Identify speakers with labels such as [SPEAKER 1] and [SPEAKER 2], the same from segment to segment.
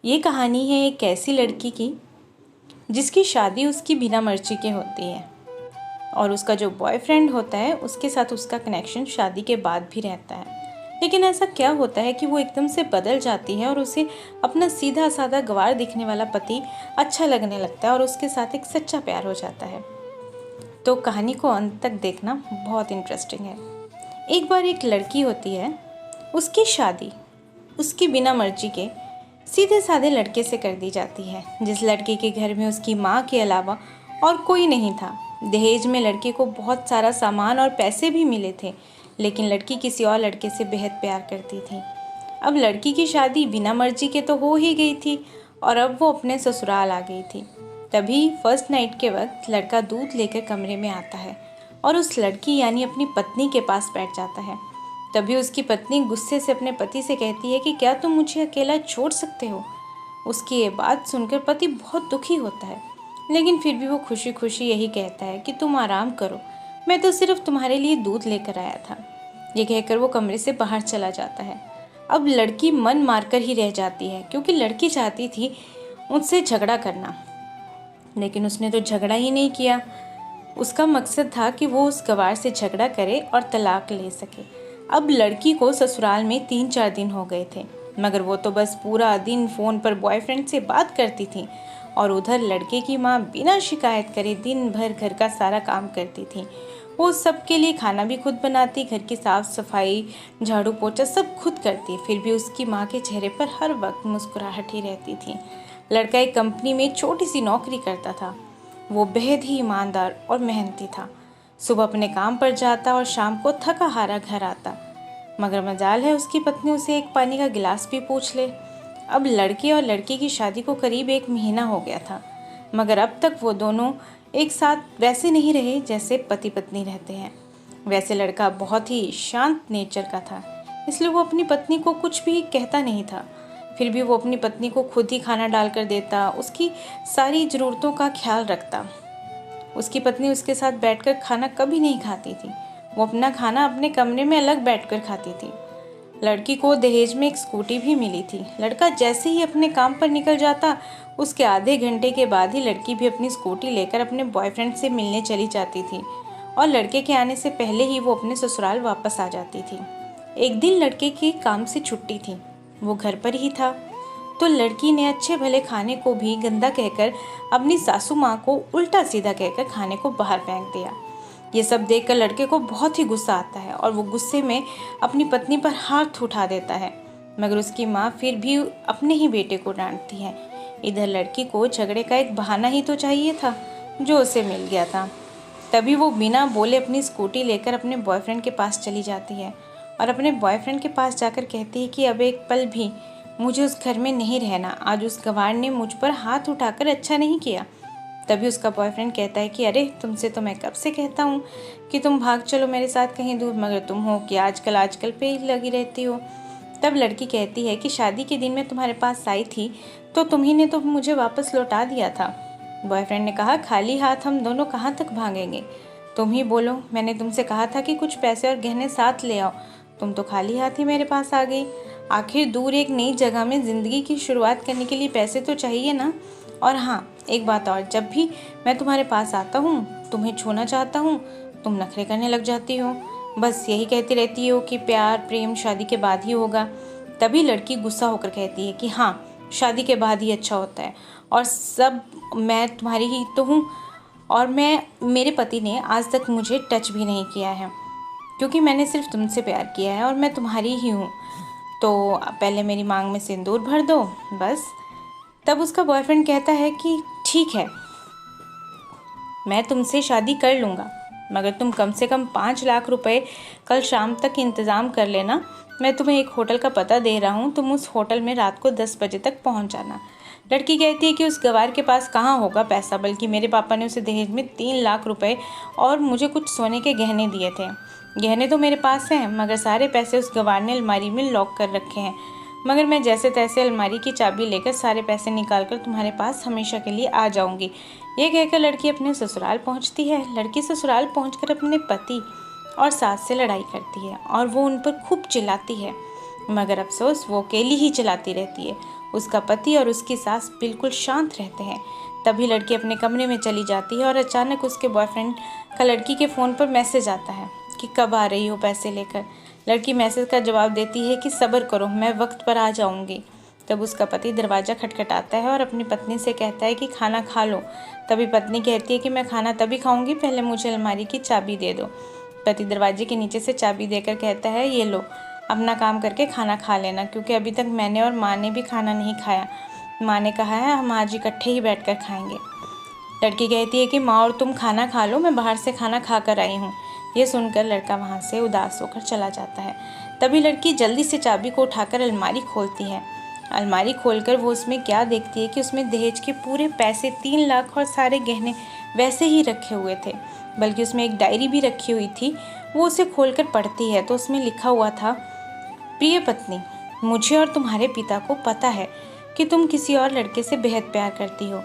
[SPEAKER 1] ये कहानी है एक ऐसी लड़की की जिसकी शादी उसकी बिना मर्जी के होती है और उसका जो बॉयफ्रेंड होता है उसके साथ उसका कनेक्शन शादी के बाद भी रहता है। लेकिन ऐसा क्या होता है कि वो एकदम से बदल जाती है और उसे अपना सीधा साधा गंवार दिखने वाला पति अच्छा लगने लगता है और उसके साथ एक सच्चा प्यार हो जाता है। तो कहानी को अंत तक देखना बहुत इंटरेस्टिंग है। एक बार एक लड़की होती है, उसकी शादी उसकी बिना मर्जी के सीधे साधे लड़के से कर दी जाती है, जिस लड़के के घर में उसकी माँ के अलावा और कोई नहीं था। दहेज में लड़के को बहुत सारा सामान और पैसे भी मिले थे, लेकिन लड़की किसी और लड़के से बेहद प्यार करती थी। अब लड़की की शादी बिना मर्जी के तो हो ही गई थी और अब वो अपने ससुराल आ गई थी। तभी फर्स्ट नाइट के वक्त लड़का दूध लेकर कमरे में आता है और उस लड़की यानी अपनी पत्नी के पास बैठ जाता है। तभी उसकी पत्नी गुस्से से अपने पति से कहती है कि क्या तुम मुझे अकेला छोड़ सकते हो। उसकी ये बात सुनकर पति बहुत दुखी होता है, लेकिन फिर भी वो खुशी खुशी यही कहता है कि तुम आराम करो, मैं तो सिर्फ तुम्हारे लिए दूध लेकर आया था। ये कहकर वो कमरे से बाहर चला जाता है। अब लड़की मन मारकर ही रह जाती है, क्योंकि लड़की चाहती थी उससे झगड़ा करना, लेकिन उसने तो झगड़ा ही नहीं किया। उसका मकसद था कि वो उस गवार से झगड़ा करे और तलाक ले सके। अब लड़की को ससुराल में 3-4 दिन हो गए थे, मगर वो तो बस पूरा दिन फ़ोन पर बॉयफ्रेंड से बात करती थी और उधर लड़के की माँ बिना शिकायत करे दिन भर घर का सारा काम करती थी। वो सबके लिए खाना भी खुद बनाती, घर की साफ सफाई, झाड़ू पोछा सब खुद करती। फिर भी उसकी माँ के चेहरे पर हर वक्त मुस्कुराहट ही रहती थी। लड़का एक कंपनी में छोटी सी नौकरी करता था। वो बेहद ही ईमानदार और मेहनती था। सुबह अपने काम पर जाता और शाम को थका हारा घर आता, मगर मजाल है उसकी पत्नी उसे एक पानी का गिलास भी पूछ ले। अब लड़के और लड़की की शादी को करीब 1 महीना हो गया था, मगर अब तक वो दोनों एक साथ वैसे नहीं रहे जैसे पति पत्नी रहते हैं। वैसे लड़का बहुत ही शांत नेचर का था, इसलिए वो अपनी पत्नी को कुछ भी कहता नहीं था। फिर भी वो अपनी पत्नी को खुद ही खाना डाल कर देता, उसकी सारी ज़रूरतों का ख्याल रखता। उसकी पत्नी उसके साथ बैठकर खाना कभी नहीं खाती थी, वो अपना खाना अपने कमरे में अलग बैठकर खाती थी। लड़की को दहेज में एक स्कूटी भी मिली थी। लड़का जैसे ही अपने काम पर निकल जाता, उसके आधे घंटे के बाद ही लड़की भी अपनी स्कूटी लेकर अपने बॉयफ्रेंड से मिलने चली जाती थी और लड़के के आने से पहले ही वो अपने ससुराल वापस आ जाती थी। एक दिन लड़के की काम से छुट्टी थी, वो घर पर ही था, तो लड़की ने अच्छे भले खाने को भी गंदा कहकर अपनी सासू माँ को उल्टा सीधा कहकर खाने को बाहर फेंक दिया। ये सब देखकर लड़के को बहुत ही गुस्सा आता है और वो गुस्से में अपनी पत्नी पर हाथ उठा देता है, मगर उसकी माँ फिर भी अपने ही बेटे को डांटती है। इधर लड़की को झगड़े का एक बहाना ही तो चाहिए था, जो उसे मिल गया था। तभी वो बिना बोले अपनी स्कूटी लेकर अपने बॉयफ्रेंड के पास चली जाती है और अपने बॉयफ्रेंड के पास जाकर कहती है कि अब एक पल भी मुझे उस घर में नहीं रहना, आज उस गंवार ने मुझ पर हाथ उठाकर अच्छा नहीं किया। तभी उसका बॉयफ्रेंड कहता है कि अरे तुमसे तो मैं कब से कहता हूँ कि तुम भाग चलो मेरे साथ कहीं दूर, मगर तुम हो कि आजकल पे ही लगी रहती हो। तब लड़की कहती है कि शादी के दिन मैं तुम्हारे पास आई थी तो तुम्ही ने तो मुझे वापस लौटा दिया था। बॉयफ्रेंड ने कहा खाली हाथ हम दोनों कहाँ तक भागेंगे, तुम ही बोलो, मैंने तुमसे कहा था कि कुछ पैसे और गहने साथ ले आओ, तुम तो खाली हाथ ही मेरे पास आ गई। आखिर दूर एक नई जगह में ज़िंदगी की शुरुआत करने के लिए पैसे तो चाहिए ना। और हाँ, एक बात और, जब भी मैं तुम्हारे पास आता हूँ, तुम्हें छूना चाहता हूँ, तुम नखरे करने लग जाती हो, बस यही कहती रहती हो कि प्यार प्रेम शादी के बाद ही होगा। तभी लड़की गुस्सा होकर कहती है कि हाँ, शादी के बाद ही अच्छा होता है और सब मैं तुम्हारी ही तो हूँ और मेरे पति ने आज तक मुझे टच भी नहीं किया है, क्योंकि मैंने सिर्फ तुमसे प्यार किया है और मैं तुम्हारी ही हूँ, तो पहले मेरी मांग में सिंदूर भर दो बस। तब उसका बॉयफ्रेंड कहता है कि ठीक है, मैं तुमसे शादी कर लूँगा, मगर तुम कम से कम 5 लाख रुपए कल शाम तक इंतज़ाम कर लेना। मैं तुम्हें एक होटल का पता दे रहा हूँ, तुम उस होटल में रात को 10 बजे तक पहुँच जाना। लड़की कहती है कि उस गवार के पास कहाँ होगा पैसा, बल्कि मेरे पापा ने उसे दहेज में 3 लाख रुपए और मुझे कुछ सोने के गहने दिए थे। गहने तो मेरे पास हैं, मगर सारे पैसे उस गवार ने अलमारी में लॉक कर रखे हैं, मगर मैं जैसे तैसे अलमारी की चाबी लेकर सारे पैसे निकाल कर तुम्हारे पास हमेशा के लिए आ जाऊंगी। ये कहकर लड़की अपने ससुराल पहुंचती है। लड़की ससुराल पहुंचकर अपने पति और सास से लड़ाई करती है और वो उन पर खूब चिल्लाती है, मगर अफसोस वो अकेली ही चिल्लाती रहती है। उसका पति और उसकी सास बिल्कुल शांत रहते हैं। तभी लड़की अपने कमरे में चली जाती है और अचानक उसके बॉयफ्रेंड का लड़की के फ़ोन पर मैसेज आता है कि कब आ रही हो पैसे लेकर। लड़की मैसेज का जवाब देती है कि सब्र करो, मैं वक्त पर आ जाऊंगी। तब उसका पति दरवाज़ा खटखटाता है और अपनी पत्नी से कहता है कि खाना खा लो। तभी पत्नी कहती है कि मैं खाना तभी खाऊंगी, पहले मुझे अलमारी की चाबी दे दो। पति दरवाजे के नीचे से चाबी देकर कहता है, ये लो, अपना काम करके खाना खा लेना, क्योंकि अभी तक मैंने और माँ ने भी खाना नहीं खाया। माँ ने कहा है हम आज इकट्ठे ही बैठकर खाएंगे। लड़की कहती है कि माँ और तुम खाना खा लो, मैं बाहर से खाना खा कर आई हूँ। ये सुनकर लड़का वहाँ से उदास होकर चला जाता है। तभी लड़की जल्दी से चाबी को उठाकर अलमारी खोलती है। अलमारी खोलकर वो उसमें क्या देखती है कि उसमें दहेज के पूरे पैसे 3 लाख और सारे गहने वैसे ही रखे हुए थे, बल्कि उसमें एक डायरी भी रखी हुई थी। वो उसे खोलकर पढ़ती है तो उसमें लिखा हुआ था, प्रिय पत्नी, मुझे और तुम्हारे पिता को पता है कि तुम किसी और लड़के से बेहद प्यार करती हो,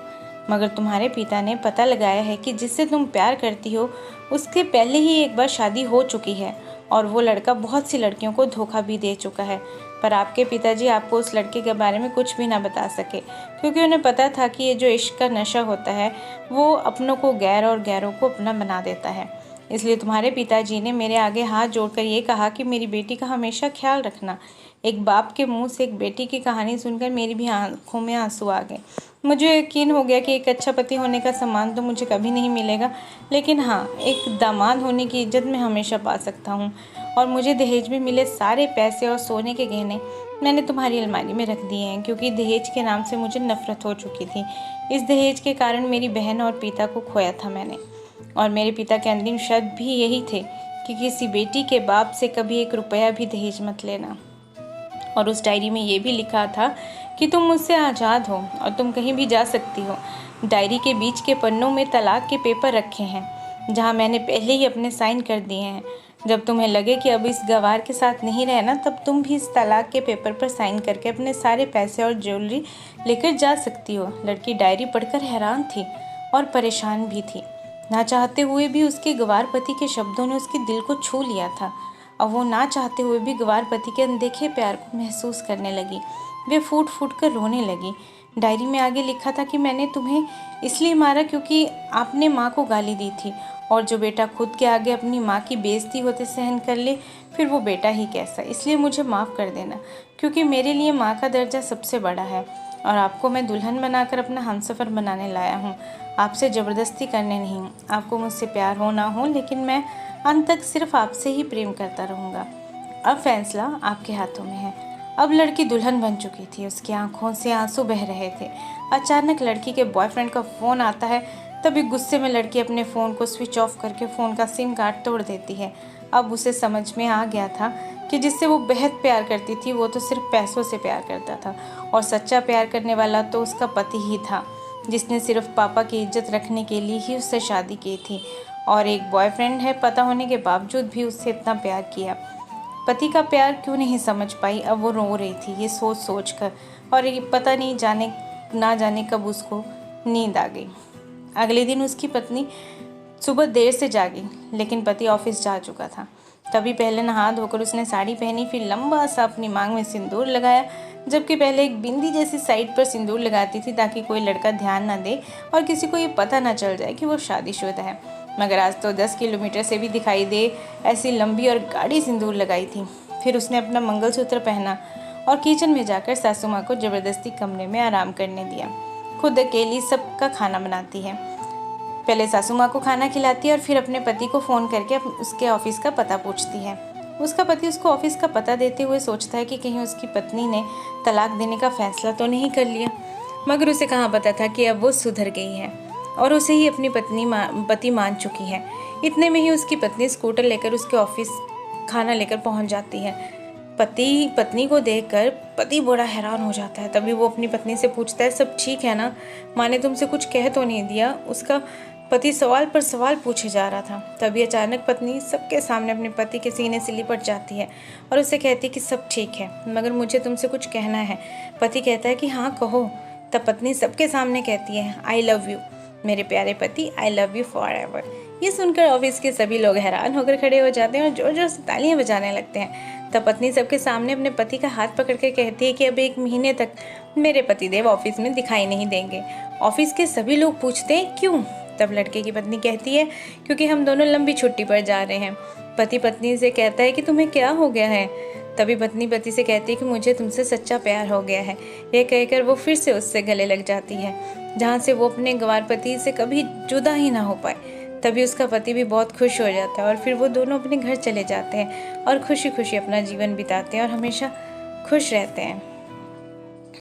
[SPEAKER 1] मगर तुम्हारे पिता ने पता लगाया है कि जिससे तुम प्यार करती हो उसके पहले ही एक बार शादी हो चुकी है और वो लड़का बहुत सी लड़कियों को धोखा भी दे चुका है। पर आपके पिताजी आपको उस लड़के के बारे में कुछ भी ना बता सके, क्योंकि उन्हें पता था कि ये जो इश्क का नशा होता है वो अपनों को गैर और गैरों को अपना बना देता है। इसलिए तुम्हारे पिताजी ने मेरे आगे हाथ जोड़कर ये कहा कि मेरी बेटी का हमेशा ख्याल रखना। एक बाप के मुंह से एक बेटी की कहानी सुनकर मेरी भी आंखों में आंसू आ गए। मुझे यकीन हो गया कि एक अच्छा पति होने का सम्मान तो मुझे कभी नहीं मिलेगा, लेकिन हाँ, एक दामाद होने की इज्जत मैं हमेशा पा सकता हूँ। और मुझे दहेज में मिले सारे पैसे और सोने के गहने मैंने तुम्हारी अलमारी में रख दिए हैं, क्योंकि दहेज के नाम से मुझे नफरत हो चुकी थी। इस दहेज के कारण मेरी बहन और पिता को खोया था मैंने, और मेरे पिता के अंतिम शब्द भी यही थे कि किसी बेटी के बाप से कभी 1 रुपया भी दहेज मत लेना। और उस डायरी में ये भी लिखा था कि तुम मुझसे आज़ाद हो और तुम कहीं भी जा सकती हो। डायरी के बीच के पन्नों में तलाक के पेपर रखे हैं, जहाँ मैंने पहले ही अपने साइन कर दिए हैं। जब तुम्हें लगे कि अब इस गवार के साथ नहीं रहना, तब तुम भी इस तलाक के पेपर पर साइन करके अपने सारे पैसे और ज्वेलरी लेकर जा सकती हो। लड़की डायरी पढ़कर हैरान थी और परेशान भी थी। ना चाहते हुए भी उसके गवार पति के शब्दों ने उसके दिल को छू लिया था। अब वो ना चाहते हुए भी गवार पति के अनदेखे प्यार को महसूस करने लगी। वे फूट फूट कर रोने लगी। डायरी में आगे लिखा था कि मैंने तुम्हें इसलिए मारा क्योंकि आपने माँ को गाली दी थी, और जो बेटा खुद के आगे अपनी माँ की बेइज्जती होते सहन कर ले, फिर वो बेटा ही कैसा। इसलिए मुझे माफ़ कर देना, क्योंकि मेरे लिए माँ का दर्जा सबसे बड़ा है, और आपको मैं दुल्हन बनाकर अपना हमसफ़र बनाने लाया हूँ, आपसे ज़बरदस्ती करने नहीं। आपको मुझसे प्यार हो ना हो, लेकिन मैं अंत तक सिर्फ आपसे ही प्रेम करता रहूँगा। अब फैसला आपके हाथों में है। अब लड़की दुल्हन बन चुकी थी, उसकी आंखों से आंसू बह रहे थे। अचानक लड़की के बॉयफ्रेंड का फ़ोन आता है। तभी गुस्से में लड़की अपने फ़ोन को स्विच ऑफ करके फ़ोन का सिम कार्ड तोड़ देती है। अब उसे समझ में आ गया था कि जिससे वो बेहद प्यार करती थी वो तो सिर्फ पैसों से प्यार करता था, और सच्चा प्यार करने वाला तो उसका पति ही था, जिसने सिर्फ पापा की इज्जत रखने के लिए ही उससे शादी की थी। और एक बॉयफ्रेंड है पता होने के बावजूद भी उससे इतना प्यार किया। पति का प्यार क्यों नहीं समझ पाई, अब वो रो रही थी ये सोच सोच कर, और ये पता नहीं ना जाने कब उसको नींद आ गई। अगले दिन उसकी पत्नी सुबह देर से जागी, लेकिन पति ऑफिस जा चुका था। तभी पहले नहा धोकर उसने साड़ी पहनी, फिर लंबा सा अपनी मांग में सिंदूर लगाया, जबकि पहले एक बिंदी जैसी साइड पर सिंदूर लगाती थी ताकि कोई लड़का ध्यान न दे और किसी को ये पता न चल जाए कि वो शादीशुदा है। मगर आज तो 10 किलोमीटर से भी दिखाई दे ऐसी लंबी और गाढ़ी सिंदूर लगाई थी। फिर उसने अपना मंगलसूत्र पहना और किचन में जाकर सासू माँ को ज़बरदस्ती कमरे में आराम करने दिया। खुद अकेली सबका खाना बनाती है। पहले सासू माँ को खाना खिलाती है और फिर अपने पति को फ़ोन करके उसके ऑफिस का पता पूछती है। उसका पति उसको ऑफिस का पता देते हुए सोचता है कि कहीं उसकी पत्नी ने तलाक देने का फैसला तो नहीं कर लिया, मगर उसे कहाँ पता था कि अब वो सुधर गई है और उसे ही अपनी पति मान चुकी है। इतने में ही उसकी पत्नी स्कूटर लेकर उसके ऑफिस खाना लेकर पहुंच जाती है। पत्नी को देखकर पति बड़ा हैरान हो जाता है। तभी वो अपनी पत्नी से पूछता है, सब ठीक है ना, माँ ने तुमसे कुछ कह तो नहीं दिया? उसका पति सवाल पर सवाल पूछे जा रहा था। तभी अचानक पत्नी सबके सामने अपने पति के सीने से लिपट जाती है और उससे कहती है कि सब ठीक है, मगर मुझे तुमसे कुछ कहना है। पति कहता है कि हाँ कहो। तब पत्नी सबके सामने कहती है, आई लव यू मेरे प्यारे पति, I love you for ever. ये सुनकर ऑफिस के सभी लोग हैरान होकर खड़े हो जाते हैं और जोर जोर से तालियां बजाने लगते हैं। तब पत्नी सबके सामने अपने पति का हाथ पकड़ के कहती है कि अब 1 महीने तक मेरे पतिदेव ऑफिस में दिखाई नहीं देंगे। ऑफिस के सभी लोग पूछते हैं क्यों? तब लड़के की पत्नी कहती है क्योंकि हम दोनों लंबी छुट्टी पर जा रहे हैं। पति पत्नी से कहता है कि तुम्हें क्या हो गया है? तभी पत्नी पति से कहती है कि मुझे तुमसे सच्चा प्यार हो गया है। यह कहकर वो फिर से उससे गले लग जाती है, जहाँ से वो अपने गंवार पति से कभी जुदा ही ना हो पाए। तभी उसका पति भी बहुत खुश हो जाता है और फिर वो दोनों अपने घर चले जाते हैं और खुशी खुशी अपना जीवन बिताते हैं और हमेशा खुश रहते हैं।